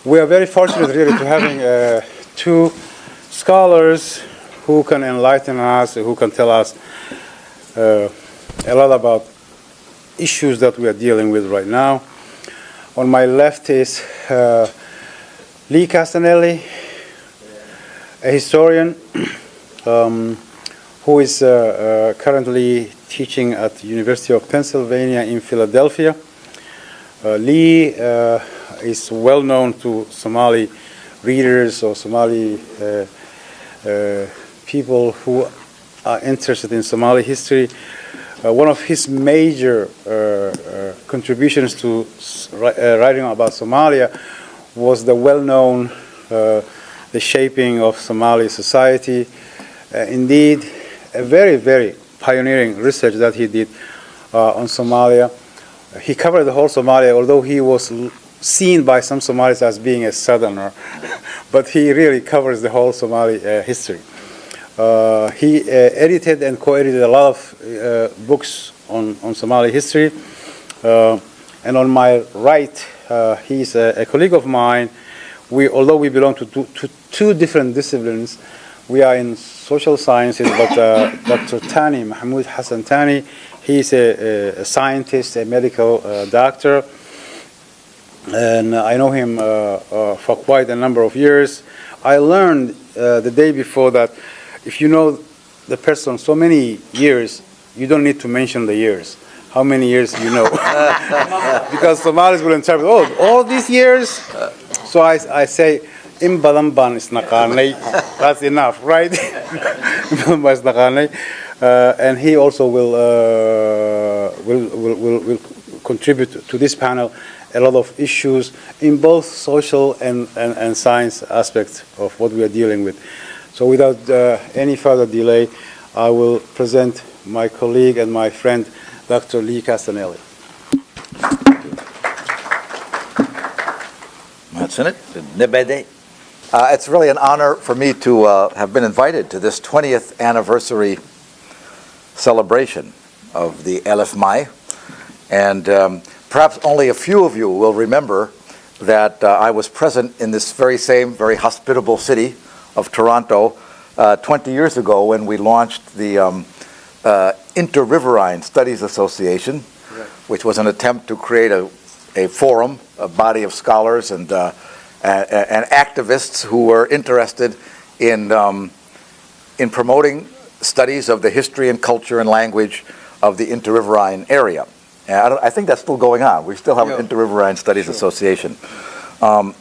We are very fortunate really to having two scholars who can enlighten us, who can tell us a lot about issues that we are dealing with right now. On my left is Lee Castanelli, a historian who is currently teaching at the University of Pennsylvania in Philadelphia. Lee is well known to Somali readers or Somali people who are interested in Somali history. One of his major contributions to writing about Somalia was the well-known the shaping of Somali society. Indeed, a very, very pioneering research that he did on Somalia. He covered the whole Somalia, although he was seen by some Somalis as being a southerner, but he really covers the whole Somali history. He edited and co-edited a lot of books on Somali history. And on my right, he's a colleague of mine. Although we belong to two different disciplines, we are in social sciences, but Dr. Tani, Mahmoud Hassan Tani, he's a scientist, a medical doctor. And I know him for quite a number of years. I learned the day before that if you know the person so many years, you don't need to mention the years. How many years you know? Because Somalis will interpret, oh, all these years? So I say, in badan baan isnaqaanay. That's enough, right? And he also will contribute to this panel a lot of issues in both social and science aspects of what we are dealing with. So without any further delay, I will present my colleague and my friend, Dr. Lee Castanelli. It's really an honor for me to have been invited to this 20th anniversary celebration of the Elef Mai. And perhaps only a few of you will remember that I was present in this very same, very hospitable city of Toronto 20 years ago when we launched the Inter-Riverine Studies Association, which was an attempt to create a forum, a body of scholars and activists who were interested in promoting studies of the history and culture and language of the Inter-Riverine area. And I think that's still going on. We still have an Inter-Riverine Studies Association. Now,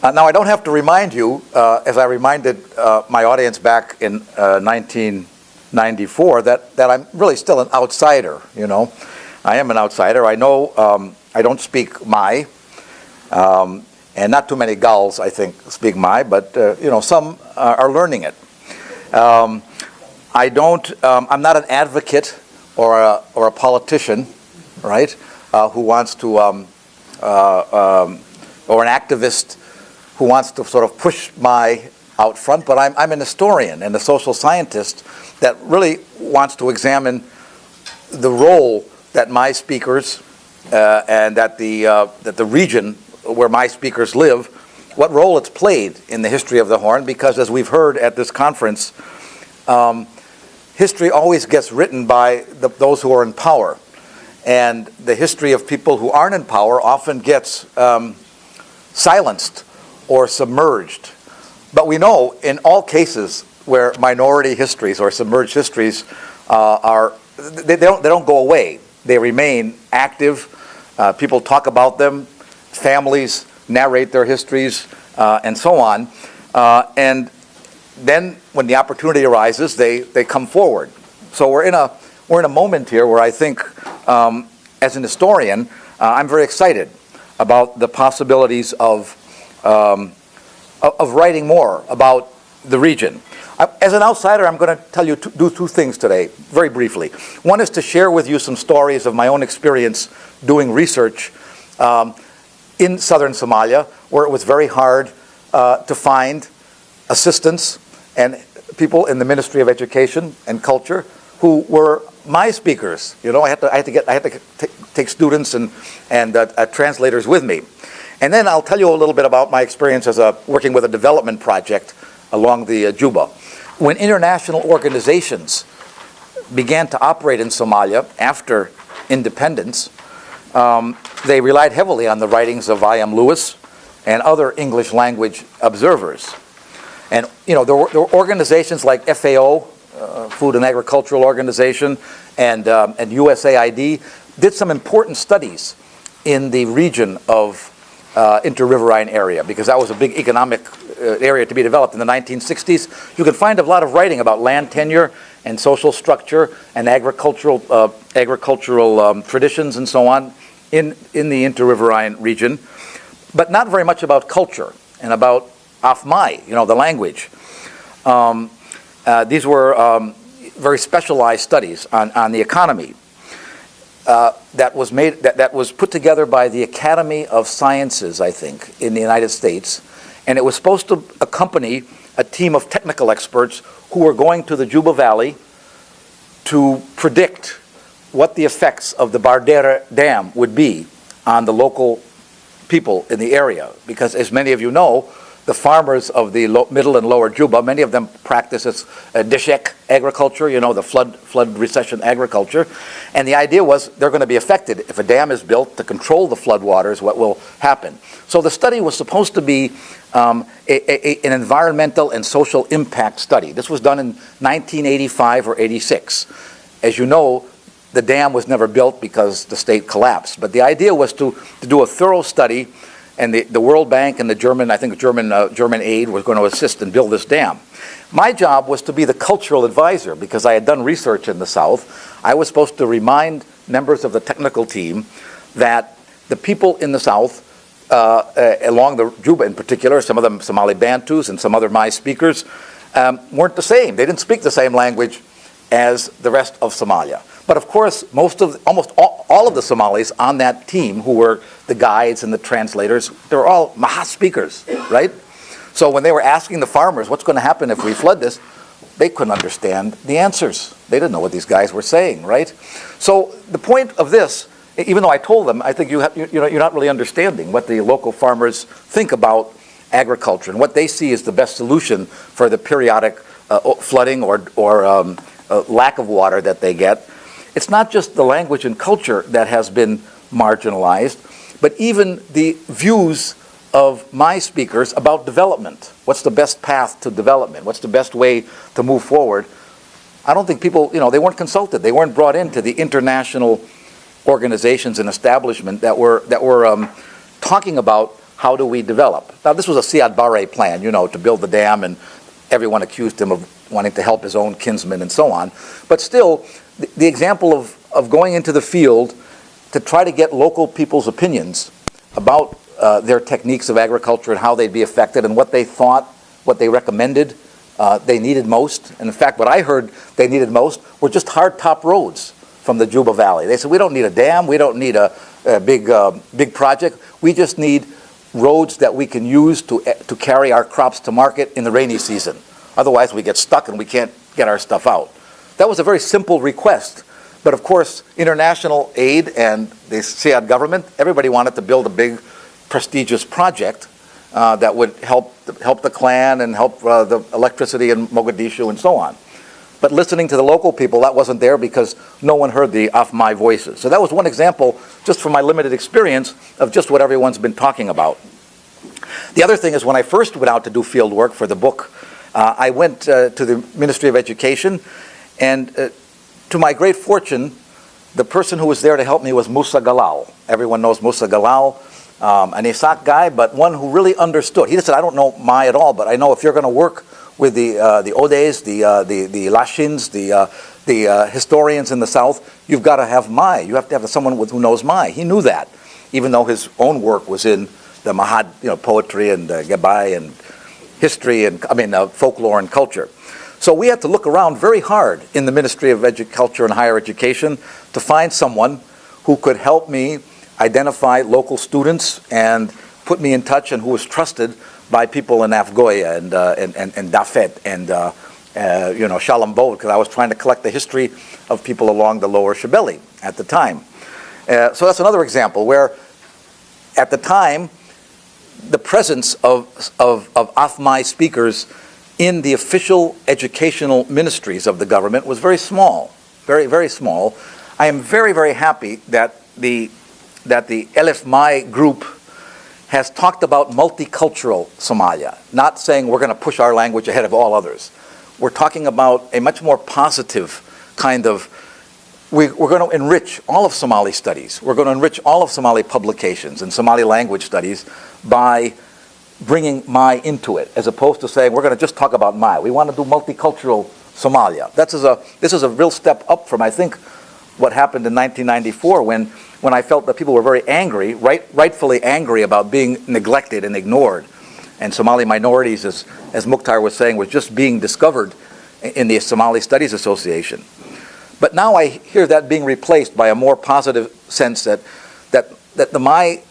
I don't have to remind you, as I reminded my audience back in 1994, that I'm really still an outsider, you know. I am an outsider. I know I don't speak Mai, and not too many Gauls, I think, speak Mai, but, you know, some are learning it. I'm not an advocate or a politician, right, who wants to, or an activist who wants to sort of push Mai out front, but I'm an historian and a social scientist that really wants to examine the role that Mai speakers and that the region where Mai speakers live, what role it's played in the history of the Horn, because as we've heard at this conference, history always gets written by those who are in power. And the history of people who aren't in power often gets silenced or submerged. But we know in all cases where minority histories or submerged histories they don't go away. They remain active. People talk about them. Families narrate their histories, and so on. And then when the opportunity arises, they come forward. So we're in a moment here where I think, as an historian, I'm very excited about the possibilities of writing more about the region. As an outsider, I'm going to tell you do two things today, very briefly. One is to share with you some stories of my own experience doing research in southern Somalia, where it was very hard to find assistance and people in the Ministry of Education and Culture who were my speakers. You know, I had to take students and translators with me. And then I'll tell you a little bit about my experience as working with a development project along the Juba. When international organizations began to operate in Somalia after independence, they relied heavily on the writings of I.M. Lewis and other English language observers. And there were organizations like FAO, Food and Agricultural Organization, and USAID did some important studies in the region of inter-riverine area, because that was a big economic area to be developed in the 1960s. You can find a lot of writing about land tenure and social structure and agricultural traditions and so on in the inter-riverine region, but not very much about culture and about Afmai, the language. These were very specialized studies on the economy. That was put together by the Academy of Sciences, I think, in the United States, and it was supposed to accompany a team of technical experts who were going to the Juba Valley to predict what the effects of the Bardera Dam would be on the local people in the area. Because, as many of you know, the farmers of the middle and lower Juba, many of them practice dishek agriculture, the flood recession agriculture. And the idea was they're going to be affected. If a dam is built to control the flood waters, what will happen? So the study was supposed to be an environmental and social impact study. This was done in 1985 or 86. As you know, the dam was never built because the state collapsed. But the idea was to do a thorough study, and the World Bank and the German aid was going to assist and build this dam. My job was to be the cultural advisor, because I had done research in the South. I was supposed to remind members of the technical team that the people in the South, along the Juba in particular, some of them Somali Bantus and some other Mai speakers, weren't the same. They didn't speak the same language as the rest of Somalia. But of course, almost all of the Somalis on that team, who were the guides and the translators, they were all Maha speakers, right? So when they were asking the farmers, what's going to happen if we flood this, they couldn't understand the answers. They didn't know what these guys were saying, right? So the point of this, even though I told them, I think you're not really understanding what the local farmers think about agriculture and what they see as the best solution for the periodic flooding or lack of water that they get. It's not just the language and culture that has been marginalized, but even the views of my speakers about development. What's the best path to development? What's the best way to move forward? I don't think people, they weren't consulted. They weren't brought into the international organizations and establishment that were talking about how do we develop. Now, this was a Siad Barre plan, to build the dam, and everyone accused him of wanting to help his own kinsmen and so on. But still, the example of going into the field to try to get local people's opinions about their techniques of agriculture and how they'd be affected and what they thought, what they recommended they needed most. And in fact, what I heard they needed most were just hard top roads from the Juba Valley. They said, we don't need a dam, we don't need a big project, we just need roads that we can use to carry our crops to market in the rainy season. Otherwise, we get stuck and we can't get our stuff out. That was a very simple request. But of course, international aid and the Siad government, everybody wanted to build a big, prestigious project that would help the clan and help the electricity in Mogadishu and so on. But listening to the local people, that wasn't there because no one heard the Afmai voices. So that was one example, just from my limited experience, of just what everyone's been talking about. The other thing is, when I first went out to do field work for the book, I went to the Ministry of Education, and to my great fortune, the person who was there to help me was Musa Galal. Everyone knows Musa Galal, an Isak guy, but one who really understood. He said, I don't know Mai at all, but I know if you're going to work with the Odes, the Lashins, the historians in the South, you've got to have Mai. You have to have someone who knows Mai. He knew that, even though his own work was in the Mahad, poetry and Gabai and history and folklore and culture. So we had to look around very hard in the Ministry of Culture and Higher Education to find someone who could help me identify local students and put me in touch, and who was trusted by people in Afgoya and Dafet and Shalom Bod, because I was trying to collect the history of people along the lower Shabelle at the time. So that's another example where, at the time, the presence of Afmai speakers in the official educational ministries of the government was very small, very, very small. I am very, very happy that the LFMI group has talked about multicultural Somalia, not saying we're going to push our language ahead of all others. We're talking about a much more positive kind of, we're going to enrich all of Somali studies. We're going to enrich all of Somali publications and Somali language studies by bringing Mai into it, as opposed to saying we're going to just talk about Mai. We want to do multicultural Somalia. This is a real step up from, I think, what happened in 1994 when I felt that people were very angry, rightfully angry about being neglected and ignored. And Somali minorities, as Mukhtar was saying, was just being discovered in the Somali Studies Association. But now I hear that being replaced by a more positive sense that my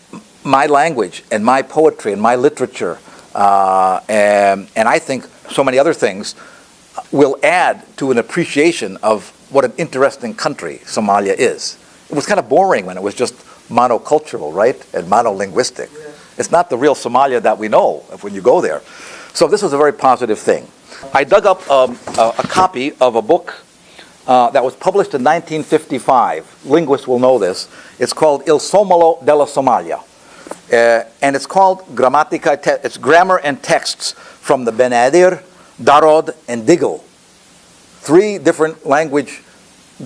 language and my poetry and my literature and I think so many other things will add to an appreciation of what an interesting country Somalia is. It was kind of boring when it was just monocultural, right, and monolinguistic. Yeah. It's not the real Somalia that we know when you go there. So this was a very positive thing. I dug up a copy of a book that was published in 1955. Linguists will know this. It's called Il Somalo della Somalia. And it's called Grammatica, it's grammar and texts from the Benadir, Darod, and Diggle. 3 different language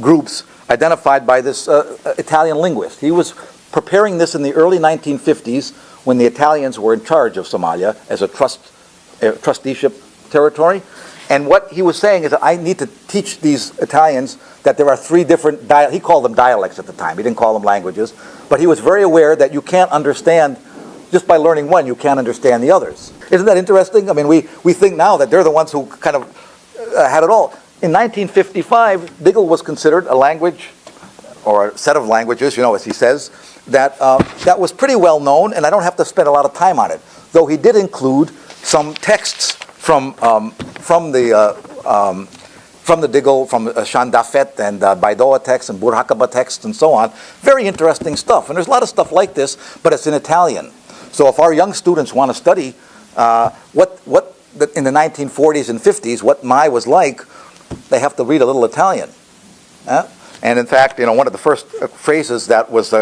groups identified by this Italian linguist. He was preparing this in the early 1950s when the Italians were in charge of Somalia as a trusteeship territory. And what he was saying is that I need to teach these Italians that there are 3 different, he called them dialects at the time, he didn't call them languages, but he was very aware that you can't understand, just by learning one, you can't understand the others. Isn't that interesting? I mean, we think now that they're the ones who kind of had it all. In 1955, Diggle was considered a language, or a set of languages, you know, as he says, that was pretty well known, and I don't have to spend a lot of time on it, though he did include some texts from the Diggle, from Shandafet and Baidoa texts and Burhakaba texts and so on. Very interesting stuff, and there's a lot of stuff like this, but it's in Italian. So if our young students want to study in the 1940s and 50s, what Mai was like, they have to read a little Italian. And in fact, you know, one of the first phrases that was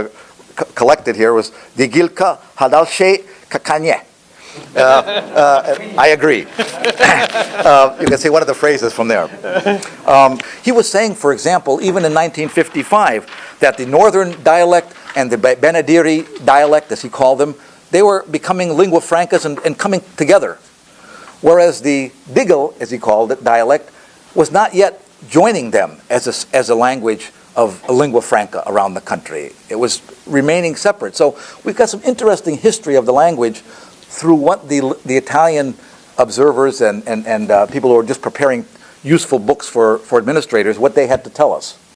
collected here was Digilka Hadalshe Kakanye. I agree. You can see one of the phrases from there. He was saying, for example, even in 1955, that the northern dialect and the Benadiri dialect, as he called them, they were becoming lingua francas and coming together. Whereas the Diggle, as he called it, dialect, was not yet joining them as a language of a lingua franca around the country. It was remaining separate. So we've got some interesting history of the language through what the Italian observers and people who are just preparing useful books for administrators, what they had to tell us.